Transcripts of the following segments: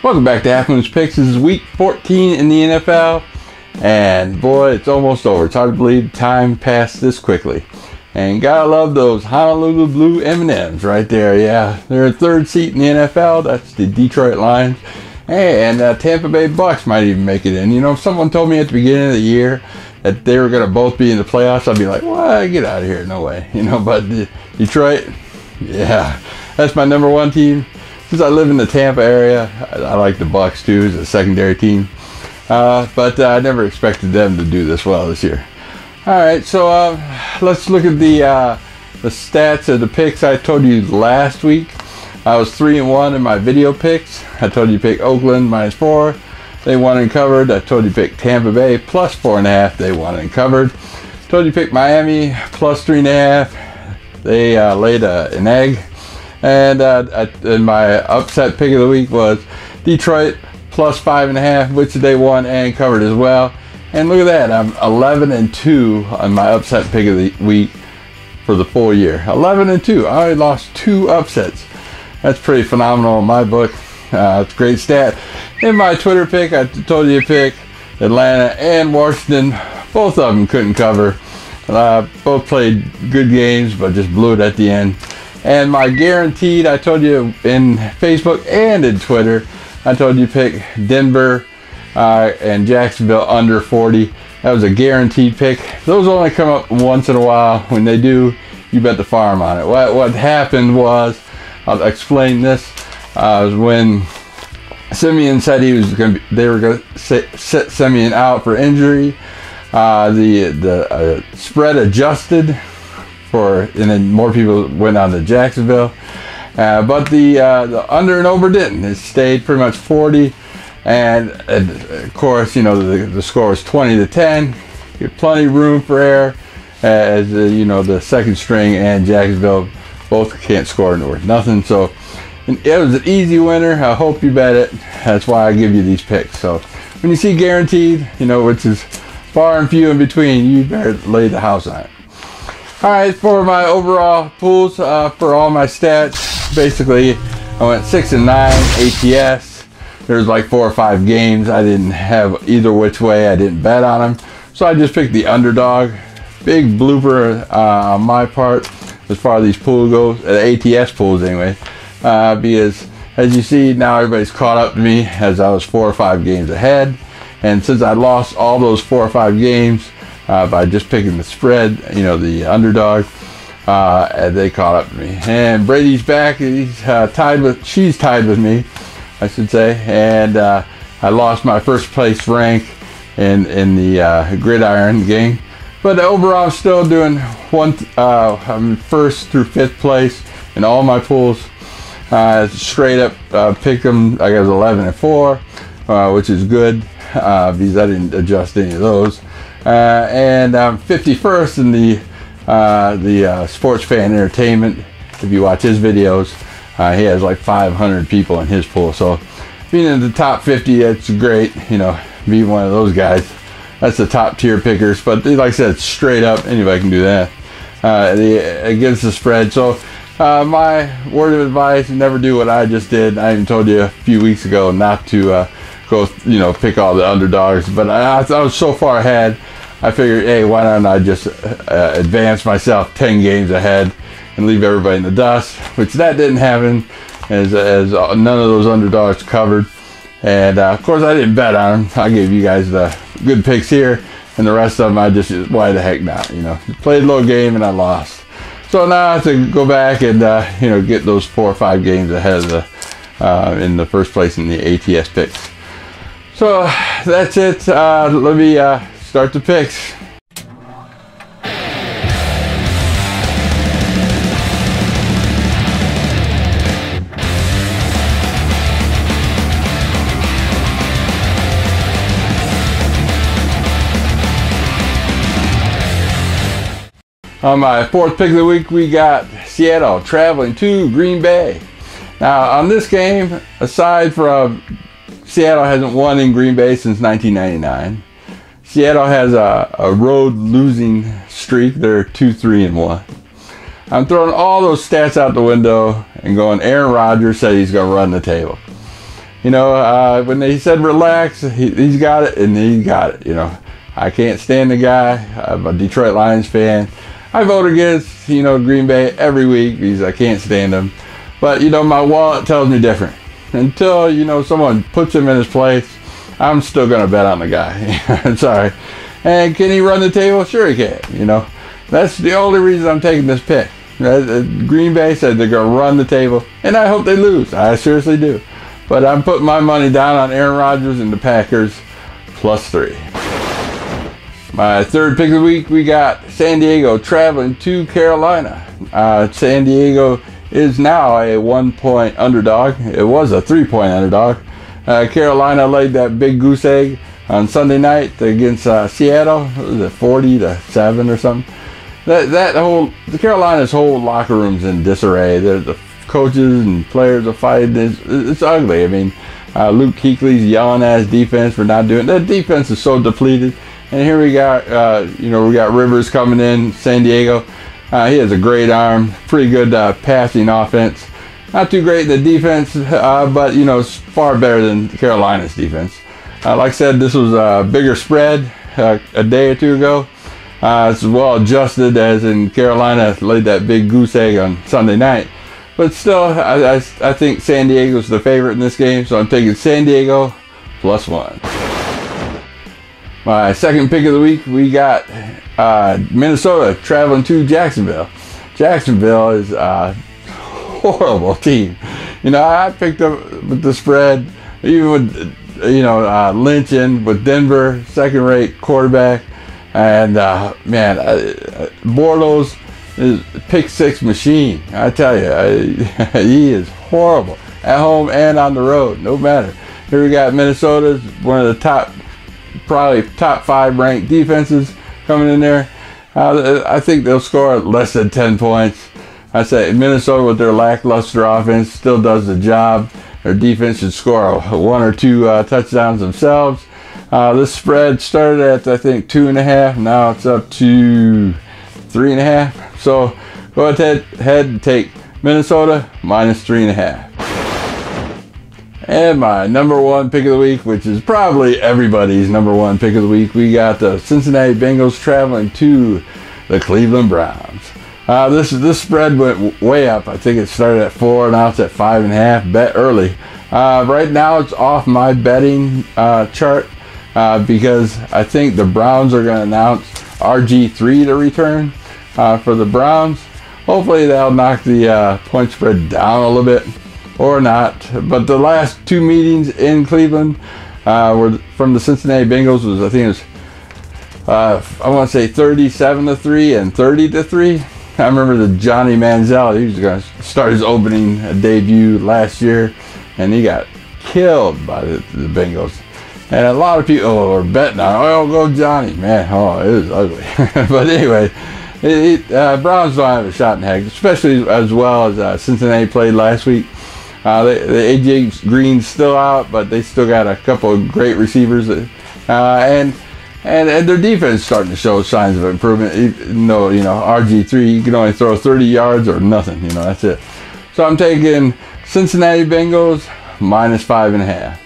Welcome back to Half Moon's Picks. This is week 14 in the NFL. And boy, it's almost over. It's hard to believe time passed this quickly. And gotta love those Honolulu Blue M&Ms right there. Yeah, they're in third seat in the NFL. That's the Detroit Lions. And Tampa Bay Bucks might even make it in. You know, if someone told me at the beginning of the year that they were going to both be in the playoffs, I'd be like, what? Get out of here. No way. You know, but Detroit, yeah, that's my number one team. Since I live in the Tampa area, I like the Bucks too as a secondary team. But I never expected them to do this well this year. All right, so let's look at the stats of the picks I told you last week. I was 3-1 in my video picks. I told you to pick Oakland -4. They won and covered. I told you to pick Tampa Bay +4.5. They won and covered. Told you to pick Miami +3.5. They laid an egg. And my upset pick of the week was Detroit +5.5, which they won and covered as well. And look at that, I'm 11-2 on my upset pick of the week for the full year. 11-2. I already lost 2 upsets. That's pretty phenomenal in my book. It's a great stat. In my Twitter pick, I told you to pick Atlanta and Washington. Both of them couldn't cover. Both played good games, but just blew it at the end. And my guaranteed, I told you in Facebook and in Twitter, I told you to pick Denver and Jacksonville under 40. That was a guaranteed pick. Those only come up once in a while. When they do, you bet the farm on it. What happened was, I'll explain this. Was when Simeon said they were going to sit Simeon out for injury. The spread adjusted and then more people went on to Jacksonville. But the under and over didn't. It stayed pretty much 40. And of course, you know, the score was 20-10. You have plenty of room for error, as you know, the second string and Jacksonville both can't score worth nothing. So it was an easy winner. I hope you bet it. That's why I give you these picks. So when you see guaranteed, you know, which is far and few in between, you better lay the house on it. All right, for my overall pools, for all my stats, basically I went 6-9 ATS. There's like 4 or 5 games I didn't have either which way. I didn't bet on them, so I just picked the underdog. Big blooper on my part as far as these pools goes, ATS pools anyway, because as you see now everybody's caught up to me as I was 4 or 5 games ahead, and since I lost all those 4 or 5 games by just picking the spread, you know, the underdog, they caught up to me. And Brady's back. He's she's tied with me, I should say. And I lost my first place rank in the gridiron game. But overall, I'm still doing I'm first through 5th place in all my pools. Straight up picked them. I got 11-4, which is good because I didn't adjust any of those. And I'm 51st in the Sports Fan Entertainment. If you watch his videos, he has like 500 people in his pool. So being in the top 50, that's great. You know, being one of those guys, that's the top tier pickers. But like I said, straight up, anybody can do that against the spread. So my word of advice: never do what I just did. I even told you a few weeks ago not to go, you know, pick all the underdogs. But I was so far ahead, I figured, hey, why don't I just advance myself 10 games ahead and leave everybody in the dust, which that didn't happen, as none of those underdogs covered. And of course I didn't bet on them. I gave you guys the good picks here, and the rest of them I just, why the heck not, you know. Played a little game and I lost. So now I have to go back and you know, get those 4 or 5 games ahead of in the first place in the ATS picks. So that's it. Let me start the picks. On my 4th pick of the week, we got Seattle traveling to Green Bay. Now on this game, aside from Seattle hasn't won in Green Bay since 1999. Seattle has a road losing streak. They're 2-3-1. I'm throwing all those stats out the window and going, Aaron Rodgers said he's going to run the table. You know, when they said relax, he's got it, and he got it. You know, I can't stand the guy. I'm a Detroit Lions fan. I vote against, you know, Green Bay every week because I can't stand them. But, you know, my wallet tells me different. Until, you know, someone puts him in his place, I'm still going to bet on the guy. Sorry. And can he run the table? Sure he can, you know. That's the only reason I'm taking this pick. Green Bay said they're going to run the table, and I hope they lose. I seriously do. But I'm putting my money down on Aaron Rodgers and the Packers +3. My third pick of the week, we got San Diego traveling to Carolina. San Diego is now a 1-point underdog. It was a 3-point underdog. Carolina laid that big goose egg on Sunday night against Seattle. What was it, 40-7 or something? The Carolina's whole locker room's in disarray. The coaches and players are fighting. It's ugly. I mean, Luke Kuechly's yelling at his defense for not doing. That defense is so depleted. And here we got, we got Rivers coming in, San Diego. He has a great arm, pretty good passing offense. Not too great in the defense, but, you know, it's far better than Carolina's defense. Like I said, this was a bigger spread a day or two ago. It's well adjusted, as in Carolina laid that big goose egg on Sunday night. But still, I think San Diego's the favorite in this game, so I'm taking San Diego +1. My second pick of the week, we got Minnesota traveling to Jacksonville. Jacksonville is a horrible team. You know, I picked up with the spread, even with, you know, Lynch in with Denver, second-rate quarterback. And, man, Bortles is pick-six machine. I tell you, he is horrible at home and on the road, no matter. Here we got Minnesota, one of the probably top 5 ranked defenses coming in there. I think they'll score less than 10 points. I say Minnesota, with their lackluster offense, still does the job. Their defense should score 1 or 2 touchdowns themselves. This spread started at, I think, 2.5. Now it's up to 3.5. So go ahead and take Minnesota -3.5. And my number 1 pick of the week, which is probably everybody's number 1 pick of the week, we got the Cincinnati Bengals traveling to the Cleveland Browns. This spread went way up. I think it started at 4, now it's at 5.5. Bet early. Right now it's off my betting chart because I think the Browns are going to announce RG3 to return for the Browns. Hopefully that'll knock the point spread down a little bit. Or not, but the last 2 meetings in Cleveland were from the Cincinnati Bengals was, I think it was, I want to say 37-3 and 30-3. I remember the Johnny Manziel, he was going to start his opening debut last year, and he got killed by the Bengals. And a lot of people were betting on, oh, go Johnny, man, oh, it was ugly. But anyway, Browns don't have a shot in heck, especially as well as Cincinnati played last week. The AJ Green's still out, but they still got a couple of great receivers, and their defense is starting to show signs of improvement. Even though, you know, RG3, you can only throw 30 yards or nothing. You know, that's it. So I'm taking Cincinnati Bengals -5.5.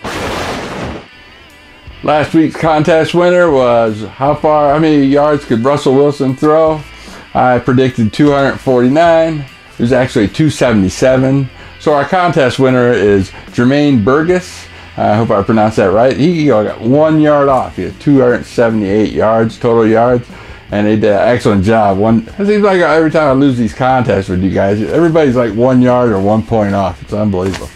Last week's contest winner was how many yards could Russell Wilson throw? I predicted 249. It was actually 277. So our contest winner is Jermaine Burgess. I hope I pronounced that right. He got 1 yard off. He had 278 yards, total yards. And they did an excellent job. It seems like every time I lose these contests with you guys, everybody's like 1 yard or 1 point off. It's unbelievable.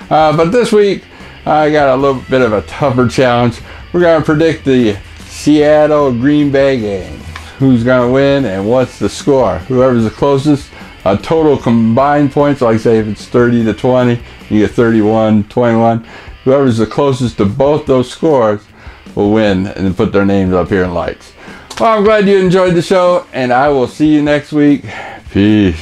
But this week, I got a little bit of a tougher challenge. We're going to predict the Seattle-Green Bay game. Who's going to win and what's the score? Whoever's the closest. Total combined points, like say if it's 30-20, you get 31-21. Whoever's the closest to both those scores will win and put their names up here in lights. Well, I'm glad you enjoyed the show, and I will see you next week. Peace.